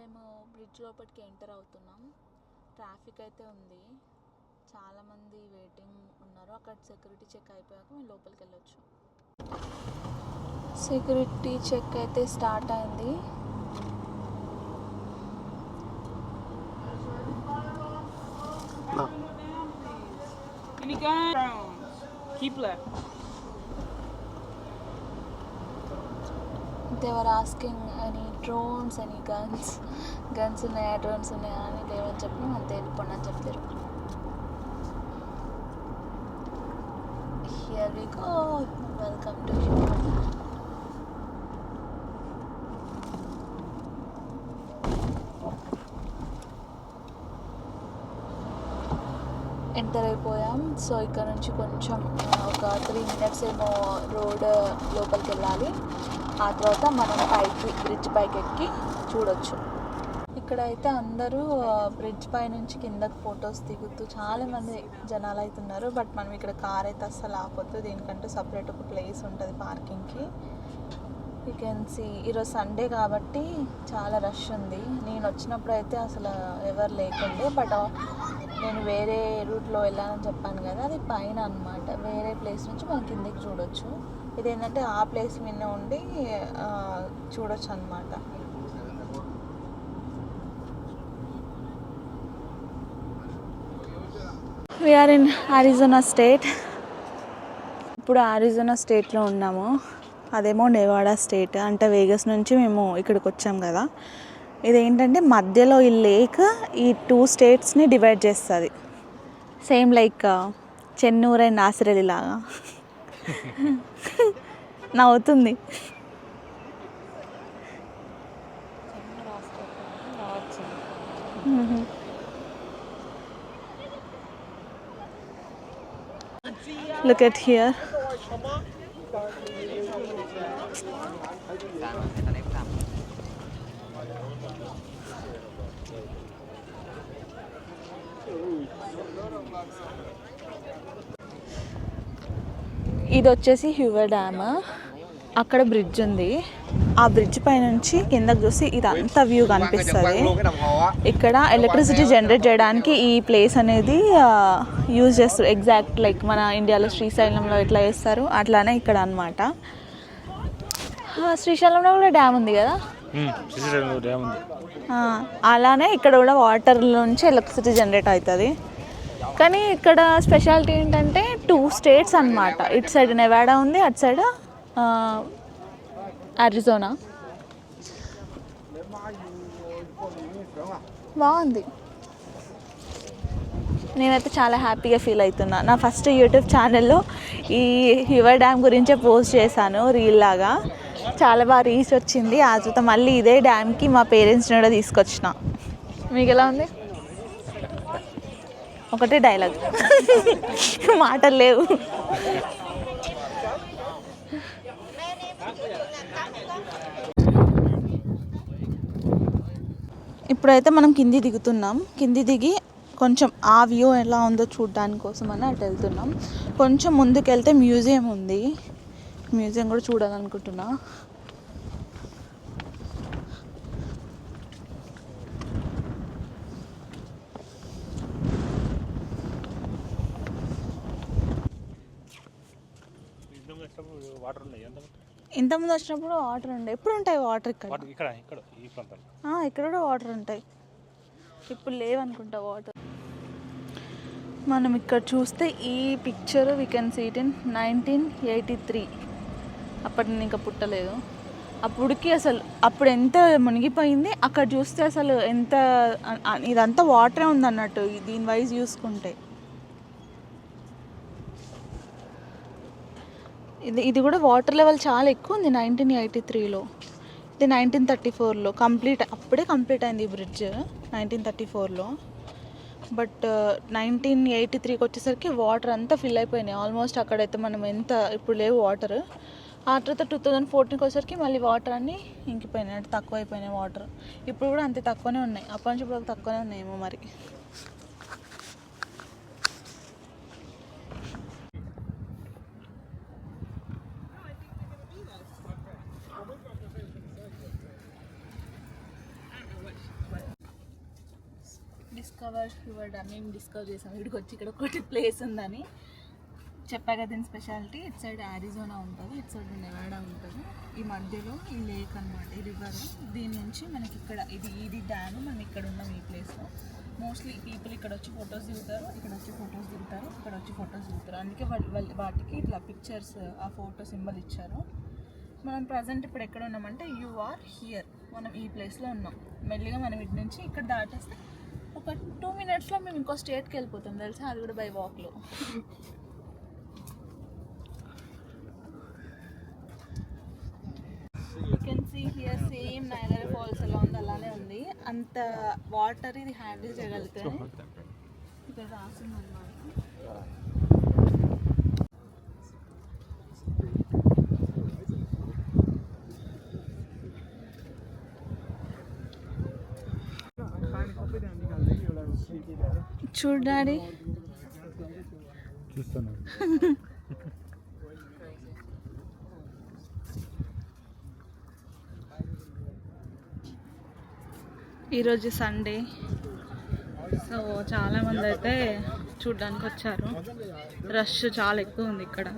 మేము బ్రిడ్జ్ లోపలికి ఎంటర్ అవుతున్నాం. ట్రాఫిక్ అయితే ఉంది, చాలామంది వెయిటింగ్ ఉన్నారు. అక్కడ సెక్యూరిటీ చెక్ అయిపోయాక మేము లోపలికి వెళ్ళొచ్చు. సెక్యూరిటీ చెక్ అయితే స్టార్ట్ అయింది. They were asking any drones, any guns ఉన్నాయా, డ్రోన్స్ ఉన్నాయా అని. లేవని చెప్పి అంతే వెళ్ళిపోండి అని చెప్తారు. Here we go. Welcome to Himalayan. Enter అయిపోయాం. సో ఇక్కడ నుంచి కొంచెం ఒక 3 minutes ఏమో రోడ్ లోపలికి వెళ్ళాలి. ఆ తర్వాత మనం బ్రిడ్జ్ పైకి ఎక్కి చూడొచ్చు. ఇక్కడైతే అందరూ బ్రిడ్జ్ పై నుంచి కిందకి ఫొటోస్ దిగుతూ చాలామంది జనాలు అవుతున్నారు. బట్ మనం ఇక్కడ కార్ అయితే అస్సలు ఆపొద్దు, దీనికంటూ సపరేట్ ఒక ప్లేస్ ఉంటుంది పార్కింగ్కి. యూ కెన్ సీ ఈరోజు సండే కాబట్టి చాలా రష్ ఉంది. నేను వచ్చినప్పుడు అయితే అసలు ఎవరు లేకుండే. బట్ నేను వేరే రూట్లో వెళ్ళానని చెప్పాను కదా, అది పైన అనమాట. వేరే ప్లేస్ నుంచి మనం కిందకి చూడొచ్చు. ఇదేంటంటే ఆ ప్లేస్ మీద ఉండి చూడొచ్చు అనమాట. We are in Arizona state. ఇప్పుడు అరిజోనా స్టేట్లో ఉన్నాము, అదేమో నెవాడా స్టేట్. అంటే వేగస్ నుంచి మేము ఇక్కడికి వచ్చాం కదా. ఇదేంటంటే మధ్యలో ఈ లేక్ ఈ 2 స్టేట్స్ని డివైడ్ చేస్తుంది. సేమ్ లైక్ చెన్నూరు అండ్ నాసిరలి లాగా. నవ్వుతుంది. Look at here. ఇది వచ్చేసి హ్యూవర్ డ్యామ్. అక్కడ బ్రిడ్జ్ ఉంది. ఆ బ్రిడ్జ్ పై నుంచి కిందకు చూసి ఇదంతా వ్యూ కనిపిస్తుంది. ఇక్కడ ఎలక్ట్రిసిటీ జనరేట్ చేయడానికి ఈ ప్లేస్ అనేది యూజ్ చేస్తారు. ఎగ్జాక్ట్ లైక్ మన ఇండియాలో శ్రీశైలంలో ఎట్లా చేస్తారు అట్లానే ఇక్కడ అనమాట. శ్రీశైలంలో కూడా డ్యామ్ ఉంది కదా, అలానే ఇక్కడ కూడా వాటర్ నుంచి ఎలక్ట్రిసిటీ జనరేట్ అవుతుంది. కానీ ఇక్కడ స్పెషాలిటీ ఏంటంటే 2 స్టేట్స్ అనమాట. ఇటు సైడ్ నెవాడా ఉంది, అటు సైడ్ అరిజోనా. బాగుంది. నేనైతే చాలా హ్యాపీగా ఫీల్ అవుతున్నా. నా ఫస్ట్ యూట్యూబ్ ఛానల్లో ఈ హ్యూవర్ డ్యామ్ గురించే పోస్ట్ చేశాను రీల్ లాగా. చాలా బాగా రీచ్ వచ్చింది. ఆ తర్వాత మళ్ళీ ఇదే డ్యామ్కి మా పేరెంట్స్ని కూడా తీసుకొచ్చిన. మీకు ఎలా ఉంది? ఒకటే డైలాగ్, మాటలు లేవు. ఇప్పుడైతే మనం కింది దిగుతున్నాం. కింది దిగి కొంచెం ఆ వ్యూ ఎలా ఉందో చూడడానికి కోసం అని అటు వెళ్తున్నాం. కొంచెం ముందుకెళ్తే మ్యూజియం ఉంది. మ్యూజియం కూడా చూడాలనుకుంటున్నా. ఇంతకుముందు వచ్చినప్పుడు వాటర్ ఉండే. ఎప్పుడు ఉంటాయి వాటర్? ఇక్కడ కూడా వాటర్ ఉంటాయి. ఇప్పుడు లేవనుకుంటా వాటర్. మనం ఇక్కడ చూస్తే ఈ picture we can see it in 1983. అప్పటి నేను ఇంకా పుట్టలేదు. అప్పటికి అసలు అప్పుడు ఎంత మునిగిపోయింది. అక్కడ చూస్తే అసలు ఎంత ఇదంతా వాటరే ఉందన్నట్టు దీని వైజ్ చూసుకుంటే. ఇది కూడా వాటర్ లెవెల్ చాలా ఎక్కువ ఉంది 1983లో. ఇది 1934లో అప్పుడే కంప్లీట్ అయింది ఈ బ్రిడ్జ్ 1934లో. బట్ 1983కి వచ్చేసరికి వాటర్ అంతా ఫిల్ అయిపోయినాయి ఆల్మోస్ట్. అక్కడైతే మనం ఇప్పుడు లేవు వాటర్. ఆ తర్వాత 2014కి వచ్చేసరికి మళ్ళీ వాటర్ అన్నీ ఇంకిపోయినాయి, అంటే తక్కువ అయిపోయినాయి వాటర్. ఇప్పుడు కూడా అంతే తక్కువనే ఉన్నాయి. అప్పటి నుంచి ఇప్పుడు తక్కువనే ఉన్నాయేమో మరి. Discover your dam. మేము డిస్కవర్ చేసాం ఇక్కడికి వచ్చి. ఇక్కడ ఒకటి ప్లేస్ ఉందని చెప్పా కదా. దీని స్పెషాలిటీ ఇటు సైడ్ యారిజోనా ఉంటుంది, ఇటు సైడ్ నెవాడా ఉంటుంది. ఈ మధ్యలో ఈ లేక్ అనమాట, ఈ రివర్. దీని నుంచి మనకి ఇక్కడ ఇది డ్యామ్. మనం ఇక్కడ ఉన్నాం ఈ ప్లేస్లో. మోస్ట్లీ పీపుల్ ఇక్కడ వచ్చి ఫొటోస్ దిగుతారు, ఇక్కడ వచ్చి ఫొటోస్ దిగుతారు, ఇక్కడ వచ్చి ఫొటోస్ దిగుతారు. అందుకే వాటికి ఇట్లా పిక్చర్స్, ఆ ఫోటో సింబల్ ఇచ్చారు. మనం ప్రజెంట్ ఇప్పుడు ఎక్కడ ఉన్నామంటే యు ఆర్ హియర్. మనం ఈ ప్లేస్లో ఉన్నాం. మెల్లిగా మనం ఇటు నుంచి ఇక్కడ దాటేస్తే ఒక 2 minutesలో మేము ఇంకో స్టేట్కి వెళ్ళిపోతాం తెలుసా, అది కూడా బై వాక్లో. You can see here same Niagara Falls ఎలా ఉంది అలానే ఉంది. అంత వాటర్ ఇది హ్యాండిల్ చేయగలిగితే ఇక్కడ రాసింది అన్నమాట. చూడు డాడీ, చూస్తాను. ఈరోజు సండే, సో చాలామంది అయితే చూడ్డానికి వచ్చారు. రష్ చాలా ఎక్కువ ఉంది ఇక్కడ.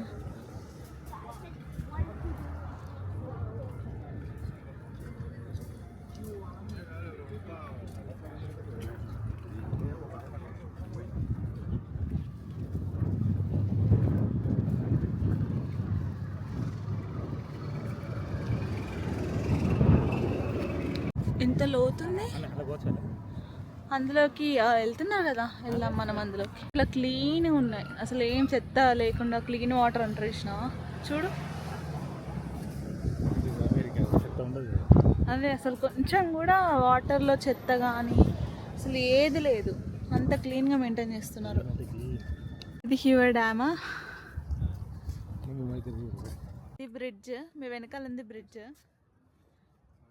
ఎంత లోతుంది అందులోకి. వెళ్తున్నారు కదా, వెళ్దాం మనం అందులోకి. ఇట్లా క్లీన్గా ఉన్నాయి, అసలు ఏం చెత్త లేకుండా క్లీన్ వాటర్ అంటారు ఇచ్చిన. చూడు అదే, అసలు కొంచెం కూడా వాటర్లో చెత్త కానీ అసలు ఏది లేదు, అంత క్లీన్గా మెయింటైన్ చేస్తున్నారు. ఇది హ్యూవర్ డ్యామా. ఇది బ్రిడ్జ్, మీ వెనకాల ఉంది బ్రిడ్జ్.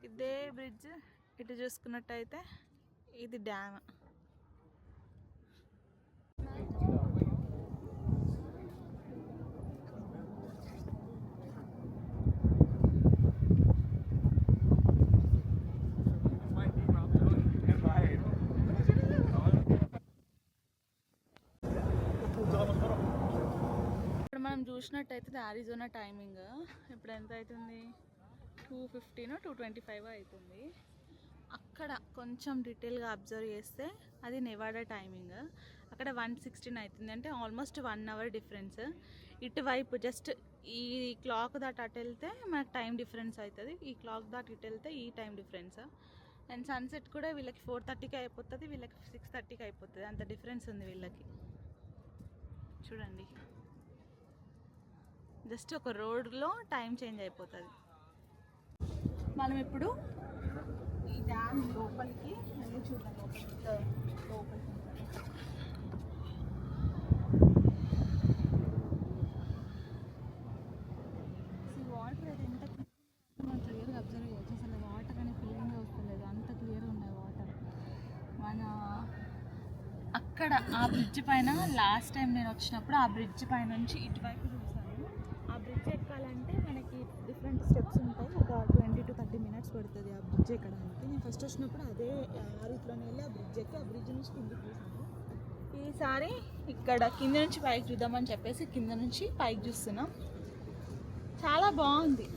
ఇదే బ్రిడ్జ్ ఇటు చూసుకున్నట్టయితే ఇది డ్యామ్. ఇప్పుడు మనం చూసినట్టయితే యారిజోనా టైమింగ్ ఇప్పుడు ఎంత అవుతుంది, 2:15 2:25 అవుతుంది. అక్కడ కొంచెం డీటెయిల్గా అబ్జర్వ్ చేస్తే అది నెవాడా టైమింగ్. అక్కడ 1:16 అవుతుంది, అంటే ఆల్మోస్ట్ 1 hour డిఫరెన్స్. ఇటువైపు జస్ట్ ఈ క్లాక్ దాటి అటు వెళ్తే మనకు టైం డిఫరెన్స్ అవుతుంది, ఈ క్లాక్ దాటి ఇటు వెళ్తే ఈ టైం డిఫరెన్స్. అండ్ సన్సెట్ కూడా వీళ్ళకి 4:30కి అయిపోతుంది, వీళ్ళకి 6:30కి అయిపోతుంది. అంత డిఫరెన్స్ ఉంది వీళ్ళకి. చూడండి, జస్ట్ ఒక రోడ్లో టైం చేంజ్ అయిపోతుంది. మనం ఇప్పుడు ఈ డ్యామ్ లోపలికి వెళ్ళి చూద్దాం. లోపలికి వాటర్ అయితే ఎంత మనం క్లియర్గా అబ్జర్వ్ చేయొచ్చు. అసలు వాటర్ అనే ఫీలింగ్ వస్తలేదు, అంత క్లియర్గా ఉన్నాయి వాటర్. మన అక్కడ ఆ బ్రిడ్జ్ పైన లాస్ట్ టైం నేను వచ్చినప్పుడు ఆ బ్రిడ్జ్ పైన నుంచి ఇటువైపు చూసాను. ఆ బ్రిడ్జ్ ఎక్కాలంటే మనకి డిఫరెంట్ స్టెప్స్ ఉంటాయి, ఒక 20 to 30 minutes పడుతుంది ఆ బ్రిడ్జ్ ఎక్కడానికి. నేను ఫస్ట్ వచ్చినప్పుడు అదే ఆ రూట్లోనే వెళ్ళి ఆ బ్రిడ్జ్ ఎక్కి ఆ బ్రిడ్జ్ నుంచి కిందకి చూసాను. ఈసారి ఇక్కడ కింద నుంచి పైకి చూద్దామని చెప్పేసి కింద నుంచి పైకి చూస్తున్నాం. చాలా బాగుంది.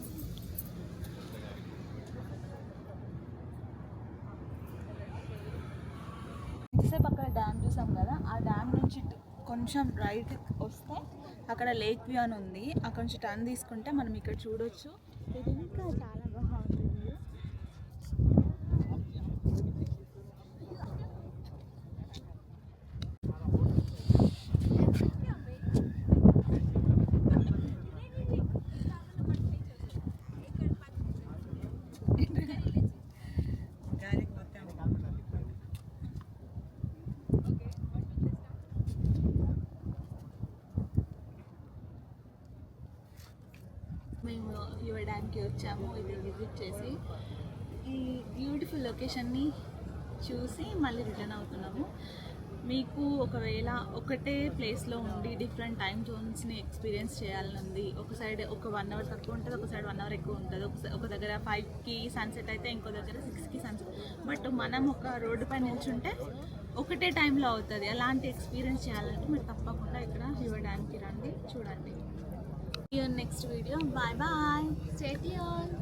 ఇంతసేపు అక్కడ డ్యామ్ చూసాం కదా, ఆ డ్యామ్ నుంచి కొంచెం రైట్ వస్తే అక్కడ లేక్ వ్యూ అని ఉంది. అక్కడ నుంచి టర్న్ తీసుకుంటే మనం ఇక్కడ చూడొచ్చు. ఇది ఇంకా చాలా బాగుంటుంది. మేము హ్యూవర్ డ్యామ్కి వచ్చాము, ఇది విజిట్ చేసి ఈ బ్యూటిఫుల్ లొకేషన్ని చూసి మళ్ళీ రిటర్న్ అవుతున్నాము. మీకు ఒకవేళ ఒకటే ప్లేస్లో ఉండి డిఫరెంట్ టైం జోన్స్ని ఎక్స్పీరియన్స్ చేయాలని ఉంది, ఒక సైడ్ ఒక 1 hour తక్కువ ఉంటుంది, ఒక సైడ్ 1 hour ఎక్కువ ఉంటుంది. ఒక దగ్గర 5కి సన్సెట్ అయితే ఇంకో దగ్గర 6కి సన్సెట్. బట్ మనం ఒక రోడ్డు పైన నిల్చుంటే ఒకటే టైంలో అవుతుంది. అలాంటి ఎక్స్పీరియన్స్ చేయాలంటే మీరు తప్పకుండా ఇక్కడ రివర్ డ్యామ్కి రండి, చూడండి. Next video. Bye bye, stay tuned.